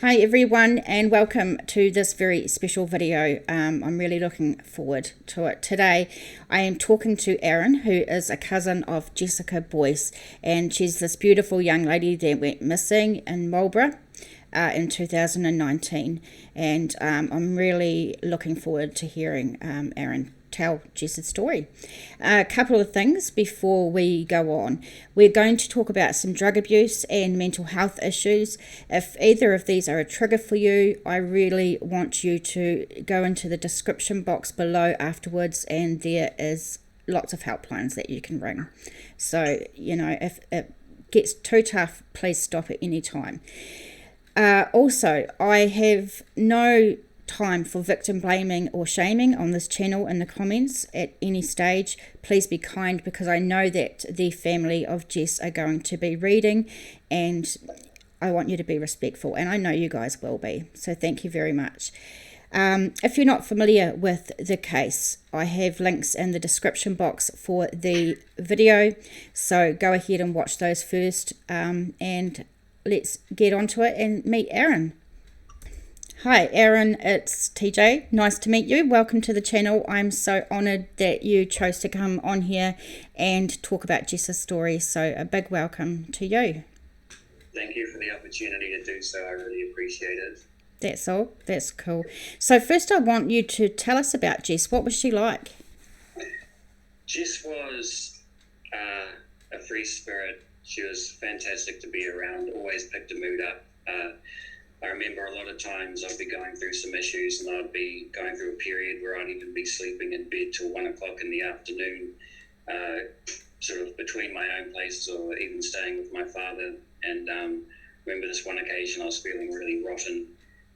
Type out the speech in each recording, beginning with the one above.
Hi everyone, and welcome to this very special video. I'm really looking forward to it. Today I am talking to Erin, who is a cousin of Jessica Boyce, and she's this beautiful young lady that went missing in Marlborough in 2019, and I'm really looking forward to hearing Erin tell Jess's story. A couple of things before we go on. We're going to talk about some drug abuse and mental health issues. If either of these are a trigger for you, I really want you to go into the description box below afterwards, and there is lots of helplines that you can ring. So, if it gets too tough, please stop at any time. Also, I have no time for victim blaming or shaming on this channel in the comments at any stage. Please be kind, because I know that the family of Jess are going to be reading, and I want you to be respectful, and I know you guys will be, so thank you very much. If you're not familiar with the case, I have links in the description box for the video, so go ahead and watch those first, and let's get onto it and meet Erin. Hi Erin, it's TJ. Nice to meet you. Welcome to the channel. I'm so honoured that you chose to come on here and talk about Jess's story, so a big welcome to you. Thank you for the opportunity to do so. I really appreciate it. That's all. That's cool. So first I want you to tell us about Jess. What was she like? Jess was a free spirit. She was fantastic to be around, always picked a mood up. I remember a lot of times I'd be going through some issues, and I'd be going through a period where I'd even be sleeping in bed till 1 o'clock in the afternoon, sort of between my own places or even staying with my father. And remember this one occasion I was feeling really rotten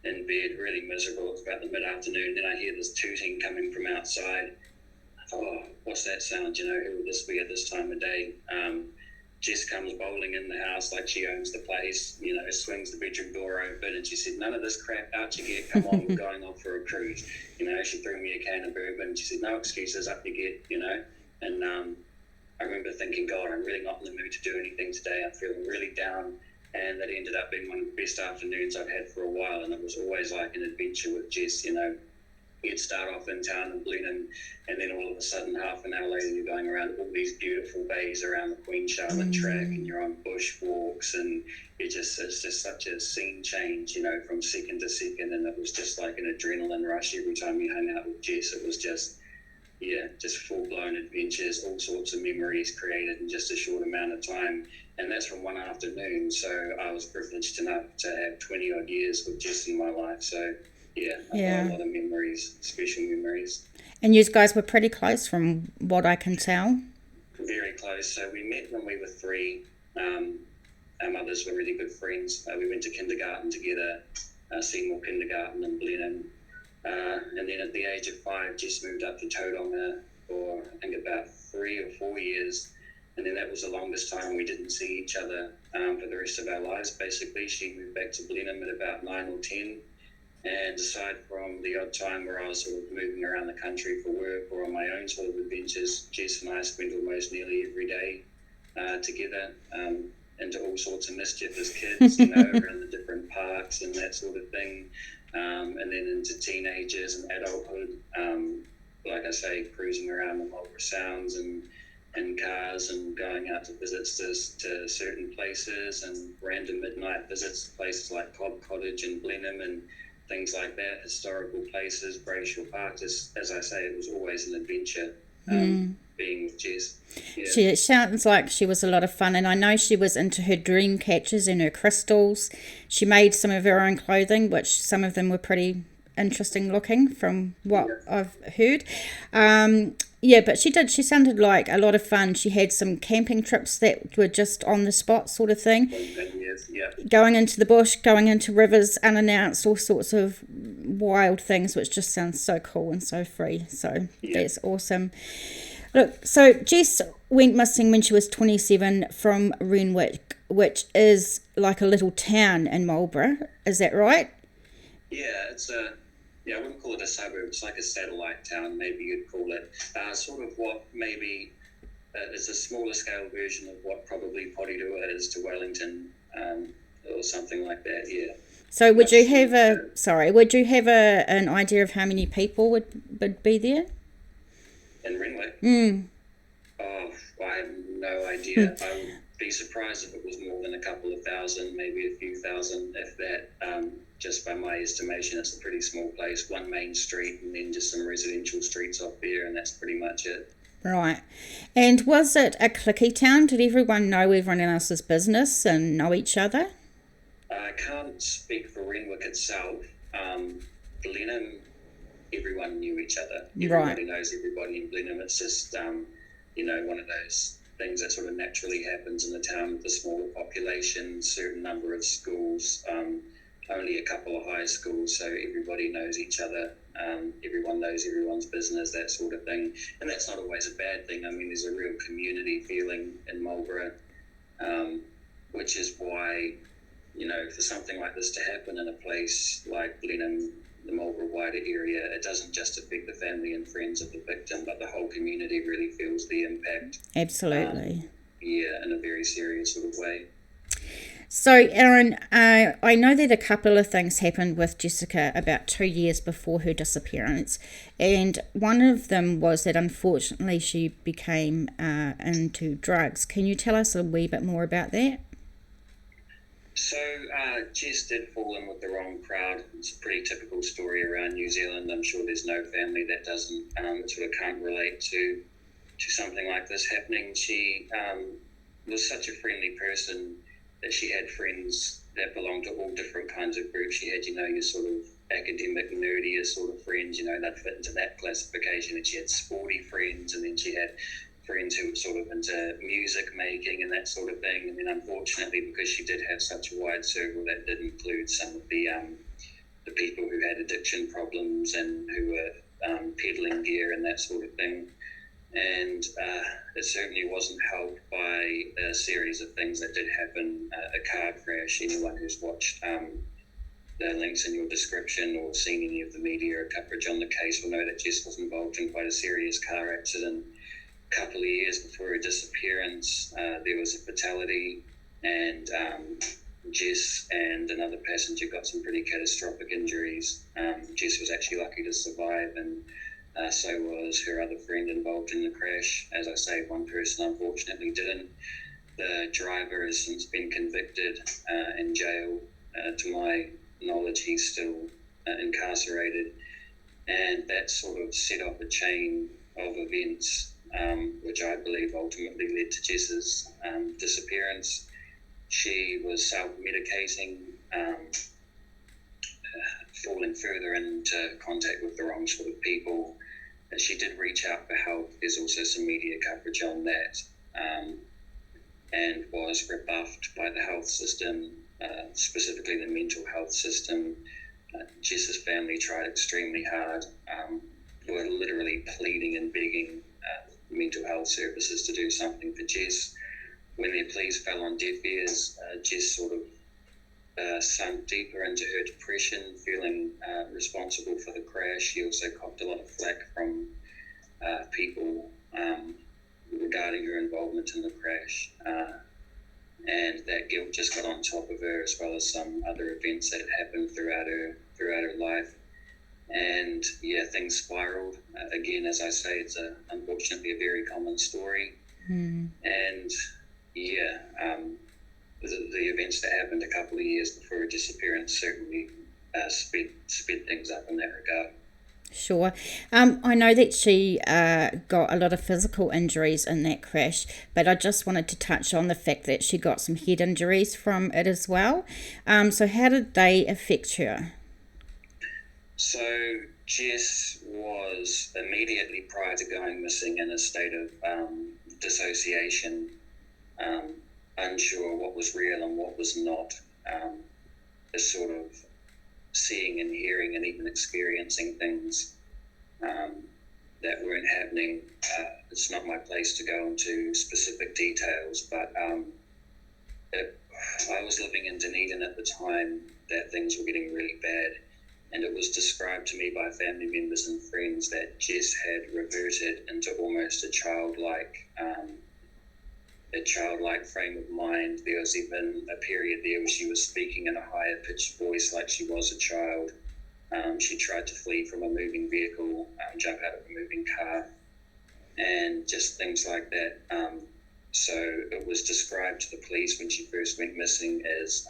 in bed, really miserable. It was about the mid-afternoon. Then I hear this tooting coming from outside. I thought, oh, what's that sound? Who would this be at this time of day? Jess comes bowling in the house like she owns the place, swings the bedroom door open, and she said, "None of this crap out you get, come on, we're going off for a cruise." She threw me a can of bourbon, and she said, "No excuses, up you get," And I remember thinking, God, I'm really not in the mood to do anything today. I'm feeling really down, and that ended up being one of the best afternoons I've had for a while, and it was always like an adventure with Jess, You'd start off in town in Blenheim, and then all of a sudden, half an hour later, you're going around all these beautiful bays around the Queen Charlotte track, and you're on bush walks, and it's just such a scene change, from second to second, and it was just like an adrenaline rush every time you hung out with Jess. It was just full-blown adventures, all sorts of memories created in just a short amount of time, and that's from one afternoon. So I was privileged enough to have 20-odd years with Jess in my life, so I've got a lot of memories, special memories. And you guys were pretty close from what I can tell? Very close. So we met when we were 3. Our mothers were really good friends. We went to kindergarten together, Seymour Kindergarten in Blenheim. And then at the age of 5, Jess moved up to Tauranga for, I think, about 3 or 4 years. And then that was the longest time we didn't see each other for the rest of our lives, basically. She moved back to Blenheim at about 9 or 10. And aside from the odd time where I was sort of moving around the country for work or on my own sort of adventures, Jess and I spent almost nearly every day together into all sorts of mischief as kids, around the different parks and that sort of thing. And then into teenagers and adulthood, like I say, cruising around the Marlborough Sounds and in cars and going out to visits to certain places and random midnight visits to places like Cobb Cottage and Blenheim and things like that, historical places, Brayshaw Park. Just, as I say, it was always an adventure being with Jess. She sounds like she was a lot of fun, and I know she was into her dream catchers and her crystals. She made some of her own clothing, which some of them were pretty interesting looking from what I've heard. But she sounded like a lot of fun. She had some camping trips that were just on the spot sort of thing. Going into the bush, going into rivers unannounced, all sorts of wild things, which just sounds so cool and so free. So that's awesome. Look, so Jess went missing when she was 27 from Renwick, which is like a little town in Marlborough. Is that right? Yeah, it's I wouldn't call it a suburb. It's like a satellite town, maybe you'd call it. Sort of what maybe is a smaller scale version of what probably Porirua is to Wellington, or something like that, So would you have an idea of how many people would be there? In Renwick? Oh, I have no idea. I would be surprised if it was more than a couple of thousand, maybe a few thousand, if that. Just by my estimation, it's a pretty small place. One main street and then just some residential streets off there, and that's pretty much it. Right. And was it a cliquey town? Did everyone know everyone else's business and know each other? I can't speak for Renwick itself. Blenheim, everyone knew each other. Everybody knows everybody in Blenheim. It's just, one of those things that sort of naturally happens in a town with a smaller population, certain number of schools, only a couple of high schools, so everybody knows each other. Everyone knows everyone's business, that sort of thing. And that's not always a bad thing. I mean, there's a real community feeling in Marlborough, which is why, for something like this to happen in a place like Blenheim, the Marlborough wider area, it doesn't just affect the family and friends of the victim, but the whole community really feels the impact. Absolutely. In a very serious sort of way. So, Erin, I know that a couple of things happened with Jessica about 2 years before her disappearance, and one of them was that unfortunately she became into drugs. Can you tell us a wee bit more about that? So, Jess did fall in with the wrong crowd. It's a pretty typical story around New Zealand. I'm sure there's no family that doesn't sort of can't relate to something like this happening. She was such a friendly person that she had friends that belonged to all different kinds of groups. She had, your sort of academic, nerdier sort of friends, that fit into that classification. And she had sporty friends, and then she had friends who were sort of into music making and that sort of thing. And then unfortunately, because she did have such a wide circle, that did include some of the people who had addiction problems and who were peddling gear and that sort of thing. And it certainly wasn't helped by a series of things that did happen. A car crash. Anyone who's watched the links in your description or seen any of the media coverage on the case will know that Jess was involved in quite a serious car accident. A couple of years before her disappearance, there was a fatality, and Jess and another passenger got some pretty catastrophic injuries. Jess was actually lucky to survive, and so was her other friend involved in the crash. As I say, one person unfortunately didn't. The driver has since been convicted in jail. To my knowledge, he's still incarcerated. And that sort of set off a chain of events, which I believe ultimately led to Jess's disappearance. She was self-medicating, falling further into contact with the wrong sort of people. She did reach out for help. There's also some media coverage on that, and was rebuffed by the health system, specifically the mental health system. Jess's family tried extremely hard, were literally pleading and begging mental health services to do something for Jess. When their pleas fell on deaf ears, Jess sort of sunk deeper into her depression, feeling responsible for the crash. She also copped a lot of flack from people regarding her involvement in the crash, and that guilt just got on top of her, as well as some other events that had happened throughout her life. And things spiraled. Again, as I say, it's unfortunately a very common story. And the events that happened a couple of years before her disappearance certainly sped things up in that regard. Sure. I know that she got a lot of physical injuries in that crash, but I just wanted to touch on the fact that she got some head injuries from it as well. So how did they affect her? So Jess was immediately prior to going missing in a state of dissociation, unsure what was real and what was not, is sort of seeing and hearing and even experiencing things that weren't happening. It's not my place to go into specific details, but I was living in Dunedin at the time that things were getting really bad, and it was described to me by family members and friends that Jess had reverted into almost a childlike a childlike frame of mind. There was even a period there where she was speaking in a higher pitched voice like she was a child. She tried to flee from a moving vehicle, jump out of a moving car, and just things like that. So it was described to the police when she first went missing as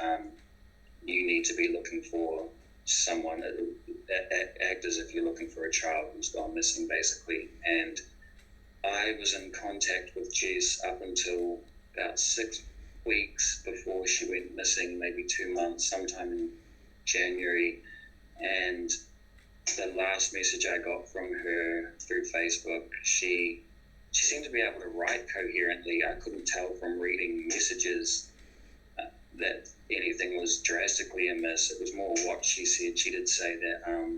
you need to be looking for someone, act as if you're looking for a child who's gone missing, basically. And I was in contact with Jess up until about 6 weeks before she went missing, maybe 2 months, sometime in January. And the last message I got from her through Facebook, she seemed to be able to write coherently. I couldn't tell from reading messages that anything was drastically amiss. It was more what she said. She did say that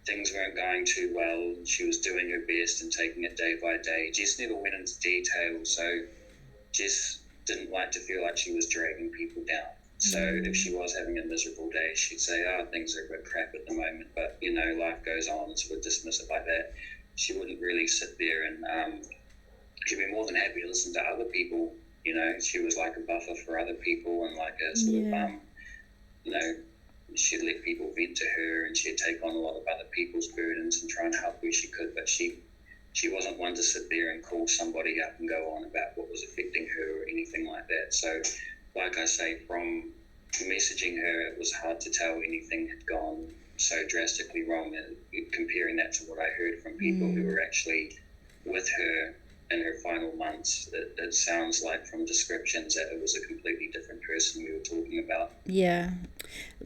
things weren't going too well. She was doing her best and taking it day by day. Jess never went into detail, so Jess didn't like to feel like she was dragging people down. So if she was having a miserable day, she'd say, things are a bit crap at the moment, but, life goes on, and sort of dismiss it like that. She wouldn't really sit there and she'd be more than happy to listen to other people. She was like a buffer for other people, and like a sort of, she'd let people vent to her, and she'd take on a lot of other people's burdens and try and help where she could, but she wasn't one to sit there and call somebody up and go on about what was affecting her or anything like that. So, like I say, from messaging her, it was hard to tell anything had gone so drastically wrong. And comparing that to what I heard from people who were actually with her in her final months, it sounds like from descriptions that it was a completely different person we were talking about. Yeah.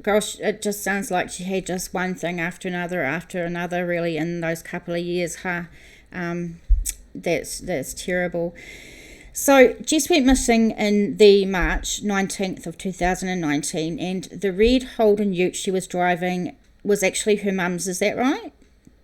Gosh, it just sounds like she had just one thing after another, really, in those couple of years, huh? That's terrible. So Jess went missing in the March 19th of 2019, and the red Holden ute she was driving was actually her mum's, is that right?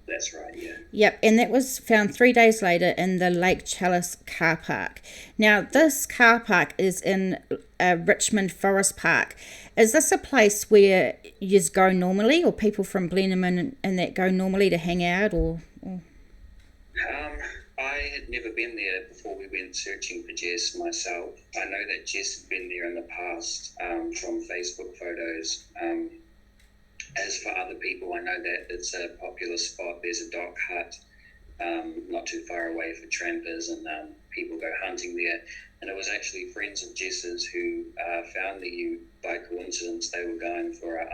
That's right, yeah. Yep, and that was found 3 days later in the Lake Chalice car park. Now, this car park is in Richmond Forest Park. Is this a place where you go normally, or people from Blenheim and that go normally to hang out, or? I had never been there before we went searching for Jess myself. I know that Jess had been there in the past from Facebook photos. As for other people, I know that it's a popular spot. There's a dock hut not too far away for trampers, and people go hunting there. And it was actually friends of Jess's who found the ute by coincidence. They were going for a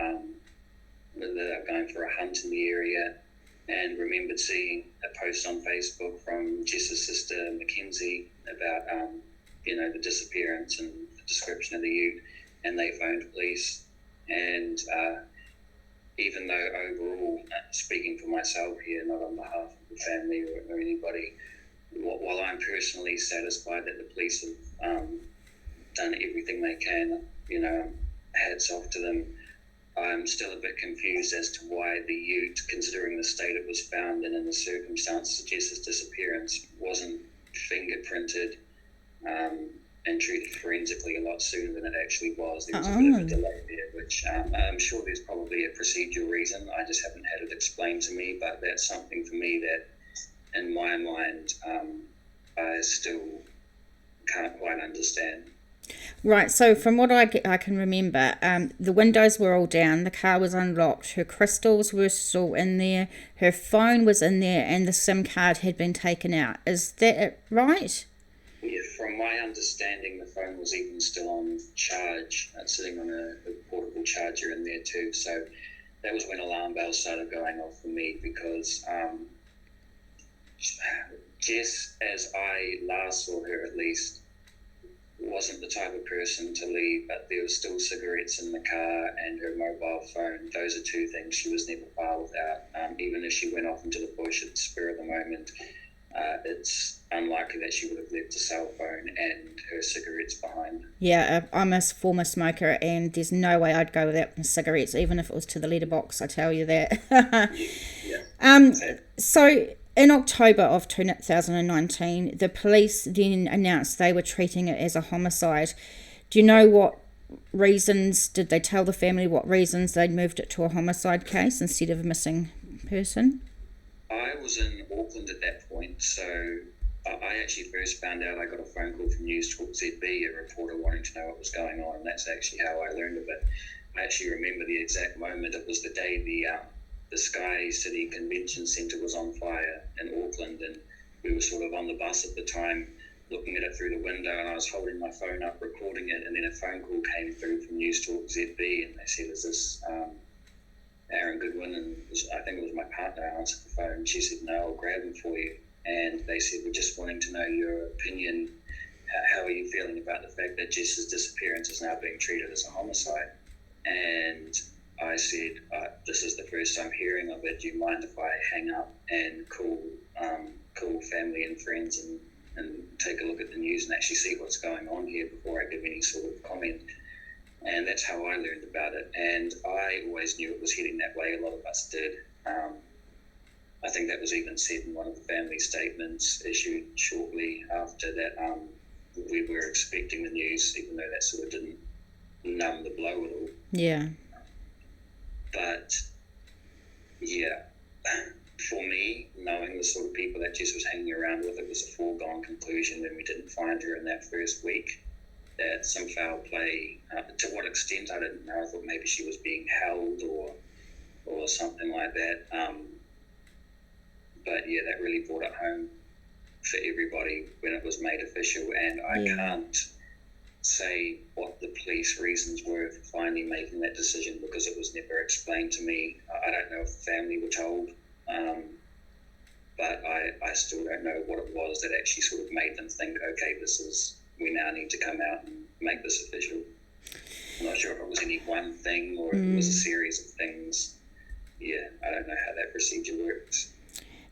hunt in the area, and remembered seeing a post on Facebook from Jess's sister Mackenzie about the disappearance and the description of the ute, and they phoned police. And even though overall, speaking for myself here, not on behalf of the family or anybody, while I'm personally satisfied that the police have done everything they can, hats off to them, I'm still a bit confused as to why the ute, considering the state it was found in and the circumstances of Jess's disappearance, wasn't fingerprinted and treated forensically a lot sooner than it actually was. There was a bit of a delay there, which I'm sure there's probably a procedural reason. I just haven't had it explained to me, but that's something for me that, in my mind, I still can't quite understand. Right, so from what I can remember, the windows were all down, the car was unlocked, her crystals were still in there, her phone was in there, and the SIM card had been taken out. Is that right? Yeah, from my understanding, the phone was even still on charge, sitting on a portable charger in there too. So that was when alarm bells started going off for me, because Jess, as I last saw her at least, wasn't the type of person to leave, but there was still cigarettes in the car and her mobile phone. Those are two things she was never far without. Even if she went off into the bush at the spur of the moment, it's unlikely that she would have left a cell phone and her cigarettes behind. Yeah, I'm a former smoker, and there's no way I'd go without my cigarettes, even if it was to the letterbox, I tell you that. Yeah. So in October of 2019, the police then announced they were treating it as a homicide. Do you know what reasons, did they tell the family what reasons they'd moved it to a homicide case instead of a missing person? I was in Auckland at that point, so I actually first found out, I got a phone call from News Talk ZB, a reporter wanting to know what was going on, and that's actually how I learned of it. I actually remember the exact moment. It was the day the Sky City Convention Centre was on fire in Auckland, and we were sort of on the bus at the time, looking at it through the window, and I was holding my phone up, recording it, and then a phone call came through from News Talk ZB, and they said, "Is this Aaron Goodwin?" And I think it was my partner answered the phone. She said, "No, I'll grab him for you." And they said, "We're just wanting to know your opinion. How are you feeling about the fact that Jess's disappearance is now being treated as a homicide?" And I said, "This is the first I'm hearing of it. Do you mind if I hang up and call family and friends and take a look at the news and actually see what's going on here before I give any sort of comment?" And that's how I learned about it. And I always knew it was heading that way. A lot of us did. I think that was even said in one of the family statements issued shortly after that. We were expecting the news, even though that sort of didn't numb the blow at all. Yeah. But, yeah, for me, knowing the sort of people that Jess was hanging around with, it was a foregone conclusion when we didn't find her in that first week, that some foul play, to what extent, I didn't know. I thought maybe she was being held or something like that. But yeah, that really brought it home for everybody when it was made official. And I can't say what the police reasons were for finally making that decision, because it was never explained to me. I don't know if the family were told, but I still don't know what it was that actually sort of made them think, okay, we now need to come out and make this official. I'm not sure if it was any one thing or if it was a series of things. Yeah, I don't know how that procedure works.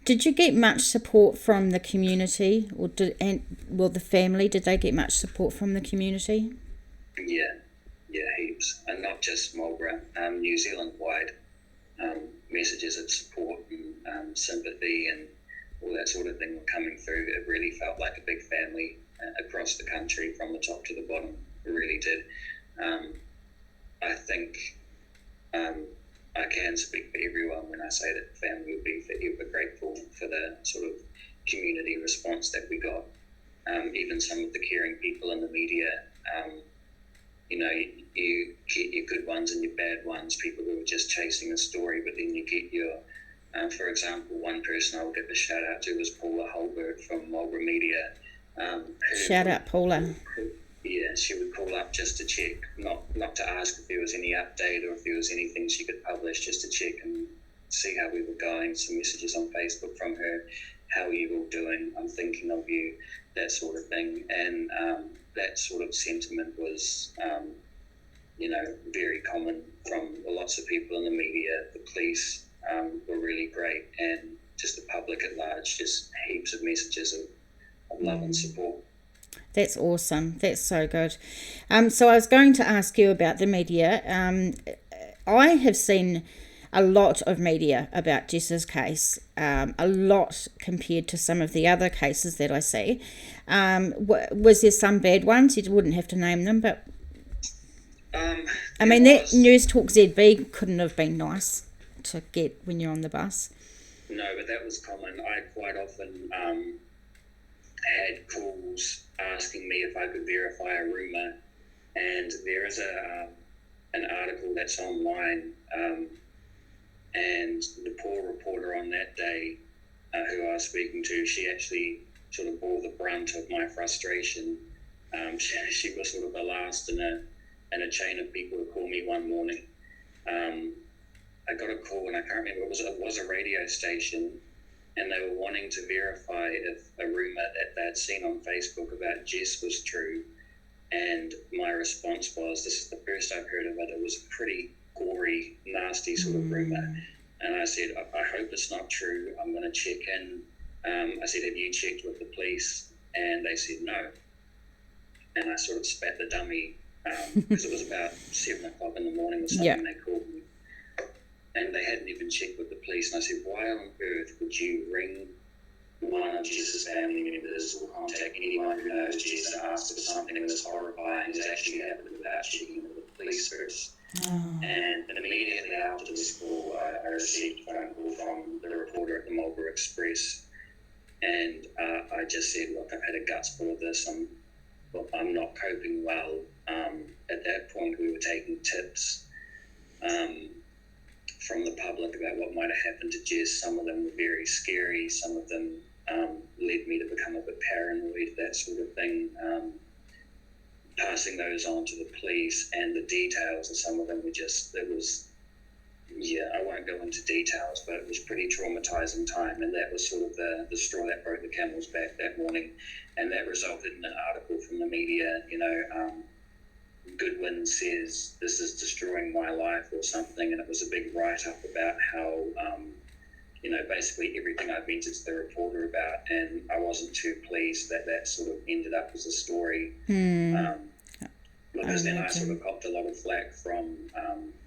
Did you get much support from the community, or the family? Did they get much support from the community? Yeah, heaps, and not just Marlborough, New Zealand-wide. Messages of support and sympathy and all that sort of thing were coming through. It really felt like a big family across the country, from the top to the bottom. It really did. I think I can speak for everyone when I say that the family would be forever grateful for the sort of community response that we got. Even some of the caring people in the media, you get your good ones and your bad ones, people who are just chasing a story, but then you get your, for example, one person I'll give a shout out to was Paula Holberg from Marlborough Media. Shout out, Paula. Yeah, she would call up just to check, not to ask if there was any update or if there was anything she could publish, just to check and see how we were going. Some messages on Facebook from her, "How are you all doing? I'm thinking of you," that sort of thing. And that sort of sentiment was, very common from lots of people in the media. The police were really great, and just the public at large, just heaps of messages of love and support. That's awesome. That's so good. So I was going to ask you about the media. I have seen a lot of media about Jess's case, a lot compared to some of the other cases that I see. Was there some bad ones? You wouldn't have to name them, but that News Talk ZB couldn't have been nice to get when you're on the bus. No, but that was common. I quite often had calls asking me if I could verify a rumour, and there is an article that's online, and the poor reporter on that day, who I was speaking to, she actually sort of bore the brunt of my frustration. She was sort of the last in a chain of people to call me one morning. I got a call, and I can't remember, it was a radio station, and they were wanting to verify if a rumour that they'd seen on Facebook about Jess was true. And my response was, this is the first I've heard of it. It was a pretty gory, nasty sort of rumour. And I said, I hope it's not true. I'm going to check in. I said, have you checked with the police? And they said no. And I sort of spat the dummy, because it was about 7 o'clock in the morning or something. They called me. And they hadn't even checked with the police. And I said, why on earth would you ring one of Jess's family members or contact anyone who knows Jess and ask if something this horrifying has actually happened without checking with the police first? And immediately after this call, I received a phone call from the reporter at the Marlborough Express, And I just said, look, I've had a guts full of this. I'm not coping well. At that point, we were taking tips from the public about what might have happened to Jess. Some of them were very scary. Some of them led me to become a bit paranoid, that sort of thing. Passing those on to the police, and the details of some of them were just, I won't go into details, but it was pretty traumatizing time, and that was sort of the straw that broke the camel's back that morning, and that resulted in an article from the media, Goodwin says this is destroying my life or something, and it was a big write-up about how basically everything I've been to the reporter about, and I wasn't too pleased that sort of ended up as a story. Because then I sort of copped a lot of flack from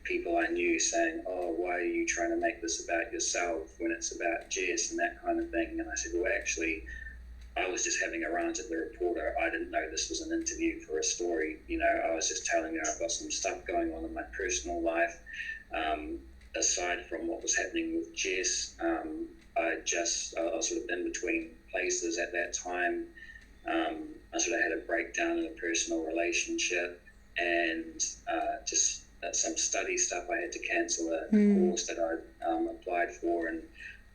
people I knew saying, oh, why are you trying to make this about yourself when it's about Jess and that kind of thing? And I said, well, actually, I was just having a rant at the reporter. I didn't know this was an interview for a story. I was just telling her I've got some stuff going on in my personal life. Aside from what was happening with Jess, I was sort of in between places at that time. I sort of had a breakdown in a personal relationship, and just some study stuff. I had to cancel a course that I applied for and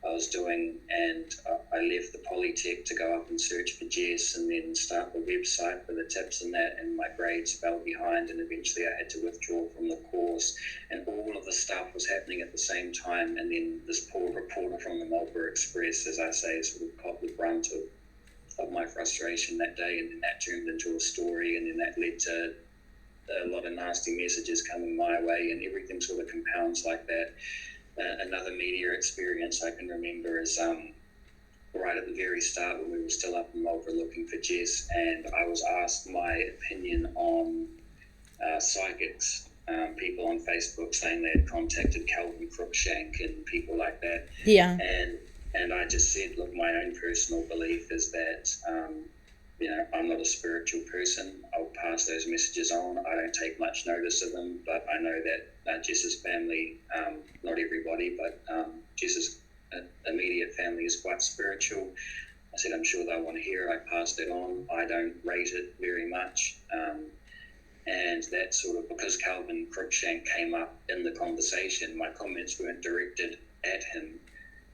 I was doing, and I left the Polytech to go up and search for Jess and then start the website for the tips and that, and my grades fell behind, and eventually I had to withdraw from the course, and all of the stuff was happening at the same time. And then this poor reporter from the Marlborough Express, as I say, sort of caught the brunt of my frustration that day, and then that turned into a story, and then that led to a lot of nasty messages coming my way, and everything sort of compounds like that. Another media experience I can remember is right at the very start when we were still up in Marlborough looking for Jess, and I was asked my opinion on psychics, people on Facebook saying they had contacted Calvin Cruikshank and people like that. Yeah. And I just said, look, my own personal belief is that, I'm not a spiritual person. I'll pass those messages on. I don't take much notice of them, but I know that Jess's family, not everybody, but Jess's immediate family is quite spiritual. I said, I'm sure they'll want to hear it. I passed it on. I don't rate it very much. And that sort of, because Calvin Cruikshank came up in the conversation, my comments weren't directed at him.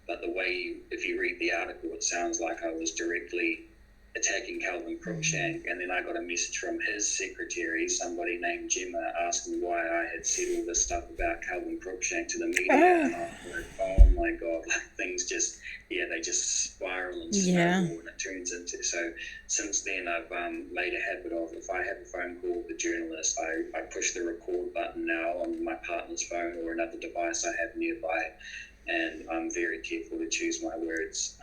But the way, if you read the article, it sounds like I was directly attacking Calvin Cruikshank. And then I got a message from his secretary, somebody named Gemma, asking why I had said all this stuff about Calvin Cruikshank to the media. And I was like, oh my God, things just, they just spiral and snowball, and it turns into, so since then I've made a habit of, if I have a phone call with a journalist, I push the record button now on my partner's phone or another device I have nearby. And I'm very careful to choose my words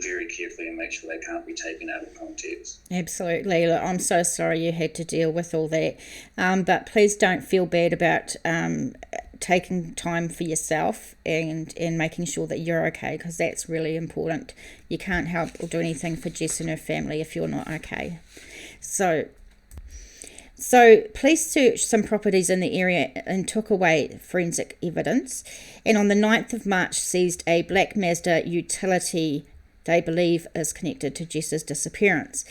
very carefully and make sure they can't be taken out of context. Absolutely. Look, I'm so sorry you had to deal with all that. But please don't feel bad about taking time for yourself and making sure that you're okay, because that's really important. You can't help or do anything for Jess and her family if you're not okay. So police searched some properties in the area and took away forensic evidence. And on the 9th of March, seized a black Mazda utility they believe is connected to Jess's disappearance.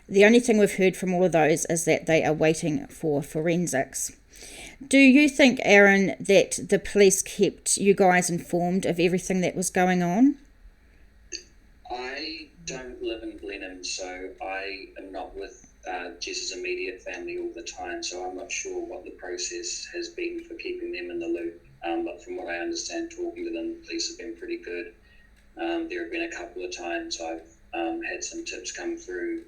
The only thing we've heard from all of those is that they are waiting for forensics. Do you think, Aaron, that the police kept you guys informed of everything that was going on? I don't live in Blenheim, so I am not with Jess's immediate family all the time, so I'm not sure what the process has been for keeping them in the loop. But from what I understand, talking to them, the police have been pretty good. There have been a couple of times I've had some tips come through,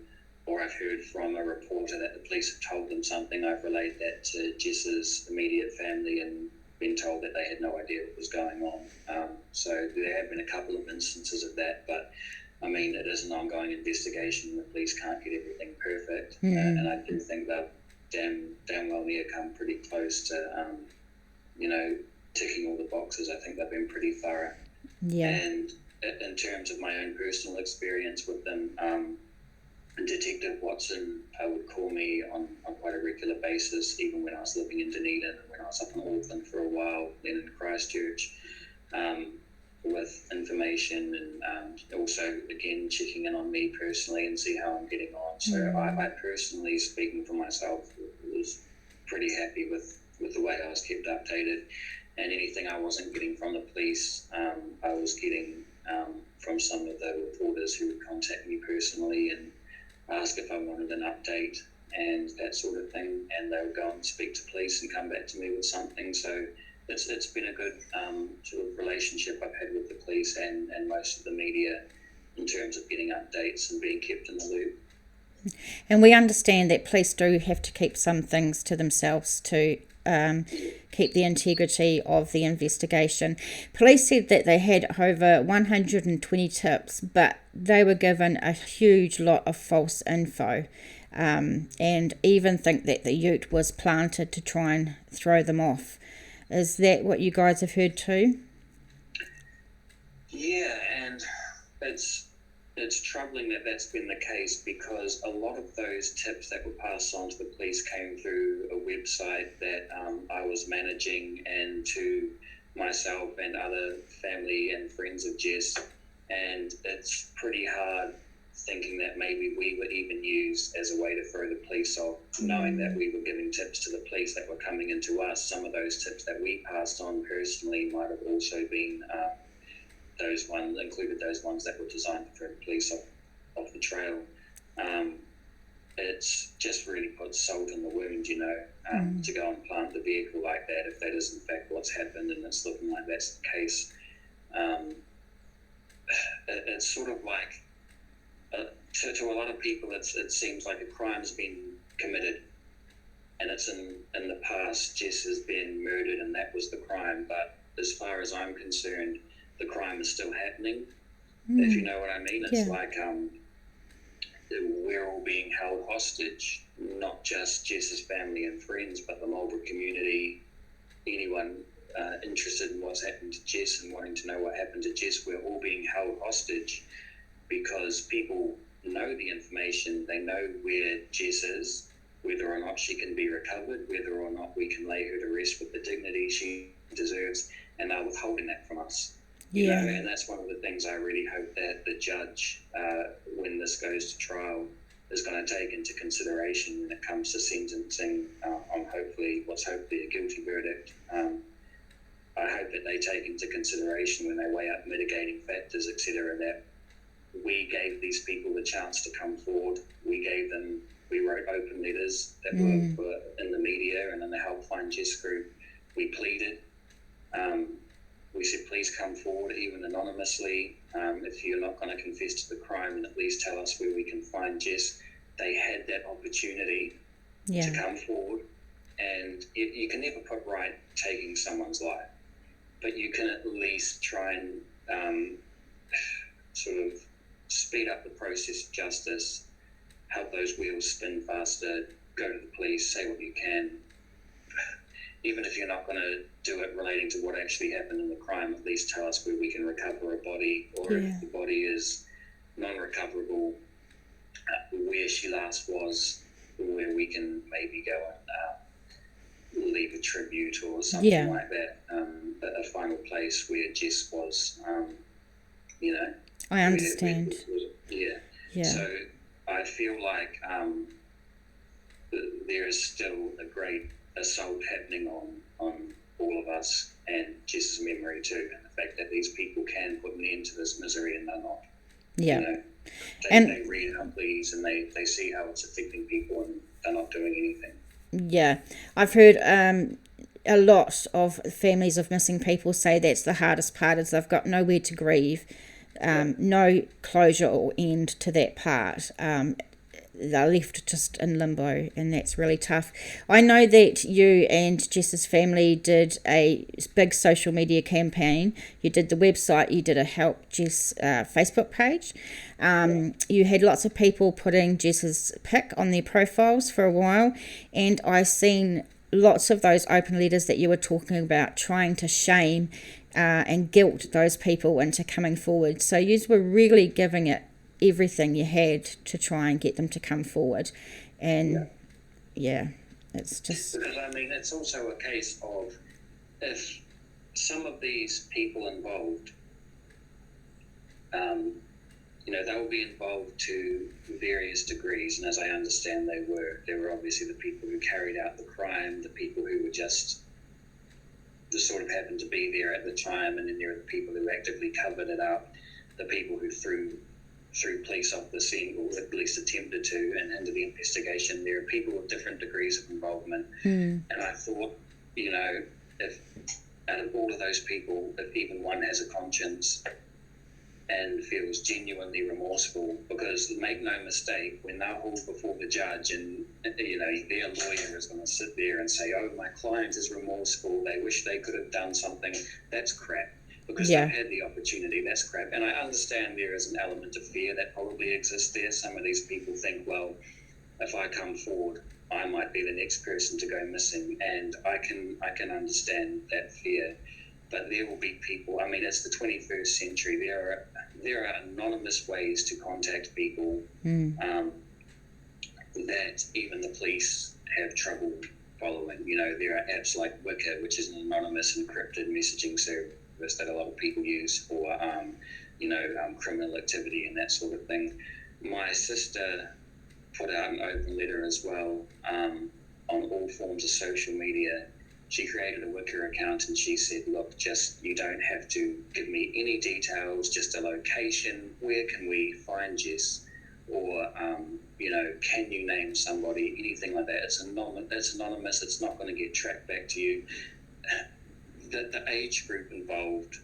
or I've heard from a reporter that the police have told them something. I've relayed that to Jess's immediate family and been told that they had no idea what was going on. So there have been a couple of instances of that, but I mean, it is an ongoing investigation. The police can't get everything perfect, and I do think they've damn well near come pretty close to, ticking all the boxes. I think they've been pretty thorough. Yeah. And in terms of my own personal experience with them, Detective Watson would call me on quite a regular basis, even when I was living in Dunedin, when I was up in Auckland for a while, then in Christchurch. with information, and also again checking in on me personally and see how I'm getting on. So I personally, speaking for myself, was pretty happy with the way I was kept updated, and anything I wasn't getting from the police, I was getting from some of the reporters who would contact me personally and ask if I wanted an update and that sort of thing, and they would go and speak to police and come back to me with something. So it's been a good sort of relationship I've had with the police and most of the media in terms of getting updates and being kept in the loop. And we understand that police do have to keep some things to themselves to keep the integrity of the investigation. Police said that they had over 120 tips, but they were given a huge lot of false info, and even think that the ute was planted to try and throw them off. Is that what you guys have heard too? Yeah, and it's troubling that that's been the case, because a lot of those tips that were passed on to the police came through a website that I was managing, and to myself and other family and friends of Jess, and it's pretty hard thinking that maybe we were even used as a way to throw the police off, knowing that we were giving tips to the police that were coming into us. Some of those tips that we passed on personally might have also been included those ones that were designed to throw the police off the trail. It's just really put salt in the wound, to go and plant the vehicle like that, if that is in fact what's happened, and it's looking like that's the case. It's sort of like, to a lot of people, it seems like a crime's been committed, and it's in the past, Jess has been murdered and that was the crime. But as far as I'm concerned, the crime is still happening, if you know what I mean. It's like we're all being held hostage, not just Jess's family and friends, but the Marlborough community, anyone interested in what's happened to Jess and wanting to know what happened to Jess. We're all being held hostage because people know the information, they know where Jess is, whether or not she can be recovered, whether or not we can lay her to rest with the dignity she deserves, and they're withholding that from us. And that's one of the things I really hope that the judge, when this goes to trial, is going to take into consideration when it comes to sentencing on what's hopefully a guilty verdict. I hope that they take into consideration when they weigh up mitigating factors, etc., that we gave these people the chance to come forward. We wrote open letters that were in the media and in the Healthline Jess group. We pleaded. We said, please come forward, even anonymously. If you're not going to confess to the crime, then at least tell us where we can find Jess. They had that opportunity to come forward, and you can never put right taking someone's life, but you can at least try and sort of speed up the process of justice, help those wheels spin faster, go to the police, say what you can. Even if you're not going to do it relating to what actually happened in the crime, at least tell us where we can recover a body, or if the body is non-recoverable, where she last was, where we can maybe go and leave a tribute or something like that, a final place where Jess was, I understand. So I feel like there is still a great assault happening on all of us and Jess's memory too, and the fact that these people can put an end to this misery and they're not. They read our pleas and they see how it's affecting people, and they're not doing anything. I've heard a lot of families of missing people say that's the hardest part, is they've got nowhere to grieve, no closure or end to that part. They're left just in limbo, and that's really tough. I know that you and Jess's family did a big social media campaign. You did the website, you did a Help Jess Facebook page. You had lots of people putting Jess's pic on their profiles for a while, and I seen lots of those open letters that you were talking about, trying to shame and guilt those people into coming forward. So you were really giving it everything you had to try and get them to come forward, and it's just because it's also a case of, if some of these people involved they will be involved to various degrees, and as I understand there were obviously the people who carried out the crime, the people who were just sort of happened to be there at the time, and then there are the people who actively covered it up, the people who threw police off the scene, or at least attempted to, and into the investigation. There are people with different degrees of involvement, and I thought, if out of all of those people, if even one has a conscience and feels genuinely remorseful, because make no mistake, when they're hauled before the judge and their lawyer is going to sit there and say, oh, my client is remorseful, they wish they could have done something, that's crap, because they've had the opportunity. That's crap. And I understand there is an element of fear that probably exists there. Some of these people think, well, if I come forward, I might be the next person to go missing, and I can understand that fear. But there will be people, I mean, it's the 21st century. There are anonymous ways to contact people that even the police have trouble following. There are apps like Wicked, which is an anonymous encrypted messaging service that a lot of people use for, criminal activity and that sort of thing. My sister put out an open letter as well on all forms of social media. She created a Wicker account, and she said, look, you don't have to give me any details, just a location. Where can we find Jess? Or, can you name somebody? Anything like that. It's anonymous. It's not going to get tracked back to you. The age group involved,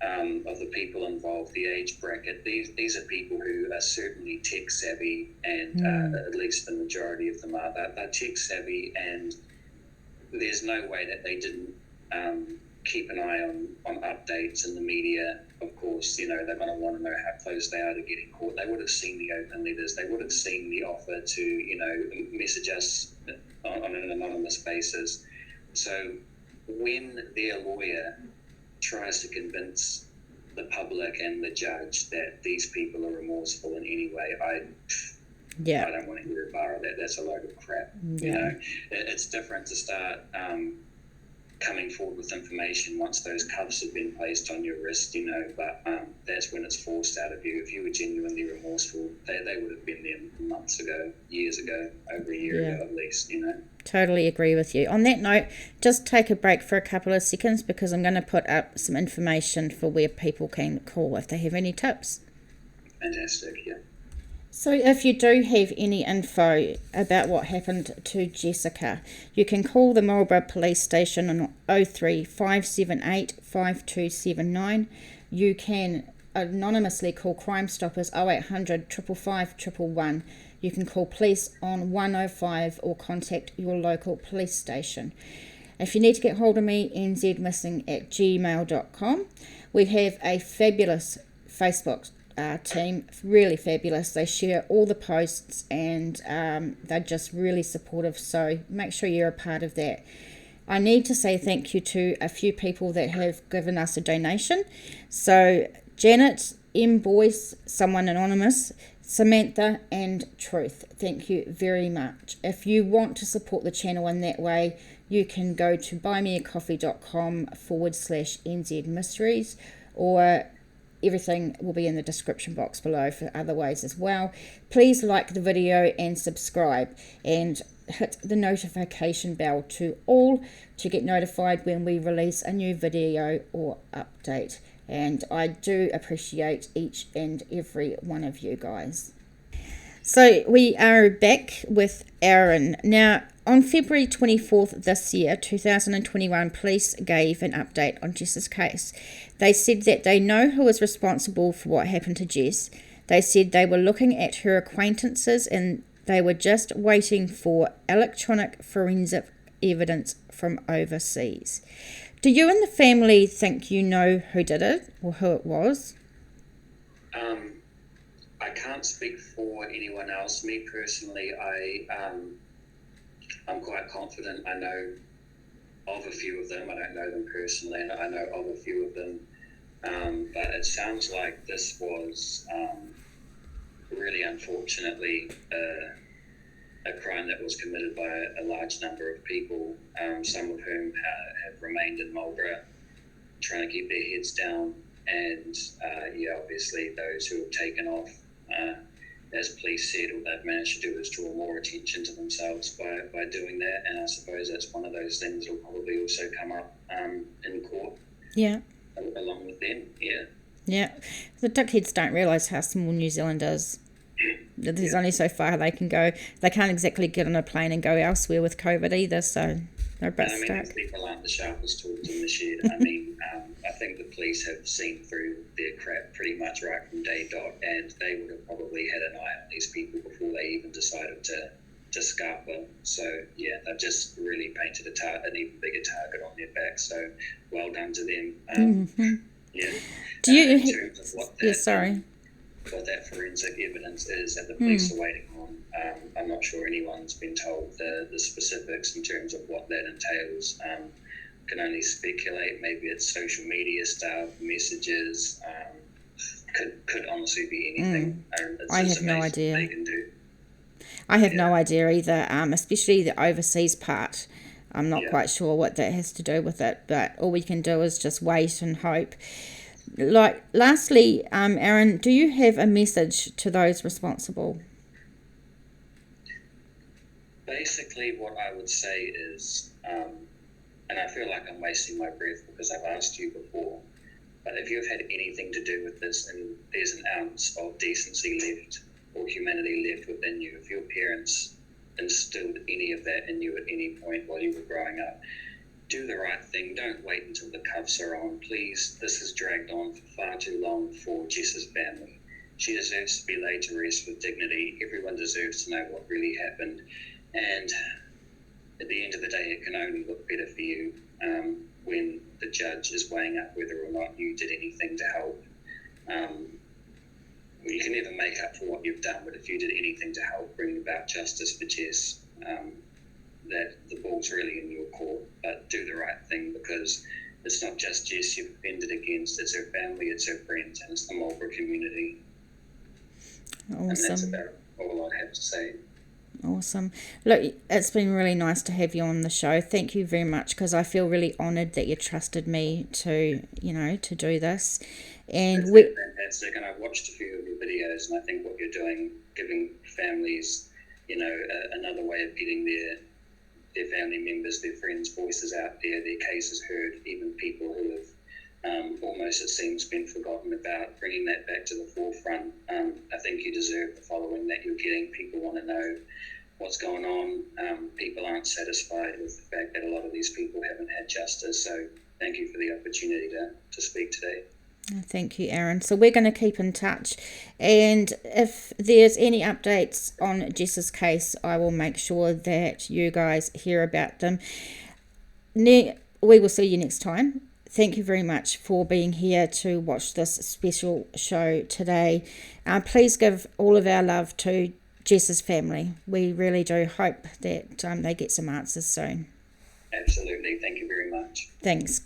of the people involved, the age bracket, these are people who are certainly tech savvy, and at least the majority of them are. They're tech savvy, and there's no way that they didn't keep an eye on updates in the media. Of course, they're going to want to know how close they are to getting caught. They would have seen the open letters. They would have seen the offer to, message us on an anonymous basis. So when their lawyer tries to convince the public and the judge that these people are remorseful in any way, I don't want to hear a bar of that. That's a load of crap. It's different to start coming forward with information once those cuffs have been placed on your wrist, but that's when it's forced out of you. If you were genuinely remorseful, they would have been there months ago, years ago, over a year ago at least, Totally agree with you. On that note, just take a break for a couple of seconds, because I'm going to put up some information for where people can call if they have any tips. Fantastic, yeah. So if you do have any info about what happened to Jessica, you can call the Marlborough Police Station on 03 578 5279. You can anonymously call Crimestoppers 0800 555 111. You can call police on 105 or contact your local police station. If you need to get hold of me, nzmissing@gmail.com. We have a fabulous Facebook team, really fabulous. They share all the posts, and they're just really supportive, so make sure you're a part of that. I need to say thank you to a few people that have given us a donation. So Janet M. Boyce, someone anonymous, Samantha, and Truth, thank you very much. If you want to support the channel in that way, you can go to buymeacoffee.com/NZ Mysteries, or everything will be in the description box below for other ways as well. Please like the video and subscribe, and hit the notification bell to all to get notified when we release a new video or update. And I do appreciate each and every one of you guys. So we are back with Aaron. Now, on February 24th this year, 2021, police gave an update on Jess's case. They said that they know who is responsible for what happened to Jess. They said they were looking at her acquaintances, and they were just waiting for electronic forensic evidence from overseas. Do you and the family think you know who did it, or who it was? I can't speak for anyone else. Me personally, I'm quite confident I know of a few of them. I don't know them personally, and I know of a few of them. But it sounds like this was really unfortunately a crime that was committed by a large number of people, some of whom have remained in Marlborough, trying to keep their heads down and obviously those who have taken off, as police said, all they've managed to do is draw more attention to themselves by doing that, and I suppose that's one of those things that will probably also come up in court. Yeah. Along with them, yeah. Yeah. The dickheads don't realise how small New Zealand is. There's only so far they can go. They can't exactly get on a plane and go elsewhere with COVID either, so they're a bit stuck. People aren't the sharpest tools in the shed. I think the police have seen through their crap pretty much right from day dot, and they would have probably had an eye on these people before they even decided to scarp them. So, yeah, they've just really painted an even bigger target on their back, so well done to them. Yeah. Do you... in terms of what that, what that forensic evidence is that the police are waiting on, I'm not sure anyone's been told the specifics in terms of what that entails. Can only speculate. Maybe it's social media stuff, messages, could honestly be anything. I have no idea. They can do. I have no idea either, especially the overseas part. I'm not quite sure what that has to do with it, but all we can do is just wait and hope. Lastly, Aaron, do you have a message to those responsible? Basically, what I would say is, and I feel like I'm wasting my breath because I've asked you before, but if you've had anything to do with this and there's an ounce of decency left or humanity left within you, if your parents instilled any of that in you at any point while you were growing up, do the right thing. Don't wait until the cuffs are on. Please, this has dragged on for far too long for Jess's family. She deserves to be laid to rest with dignity. Everyone deserves to know what really happened. And at the end of the day, it can only look better for you when the judge is weighing up whether or not you did anything to help. You can never make up for what you've done, but if you did anything to help bring about justice for Jess, that the ball's really in your court. But do the right thing, because it's not just Jess you've offended against, it's her family, it's her friends, and it's the Marlborough community. Awesome. And that's about all I have to say. Awesome. Look, it's been really nice to have you on the show. Thank you very much, because I feel really honoured that you trusted me to do this. And it's been fantastic, and I've watched a few of your videos, and I think what you're doing, giving families, another way of getting their family members, their friends' voices out there, their cases heard, even people who have almost, it seems, been forgotten about, bringing that back to the forefront. I think you deserve the following that you're getting. People want to know what's going on. People aren't satisfied with the fact that a lot of these people haven't had justice. So thank you for the opportunity to speak today. Thank you, Aaron. So we're going to keep in touch, and if there's any updates on Jess's case, I will make sure that you guys hear about them. We will see you next time. Thank you very much for being here to watch this special show today. Please give all of our love to Jess's family. We really do hope that they get some answers soon. Absolutely. Thank you very much. Thanks.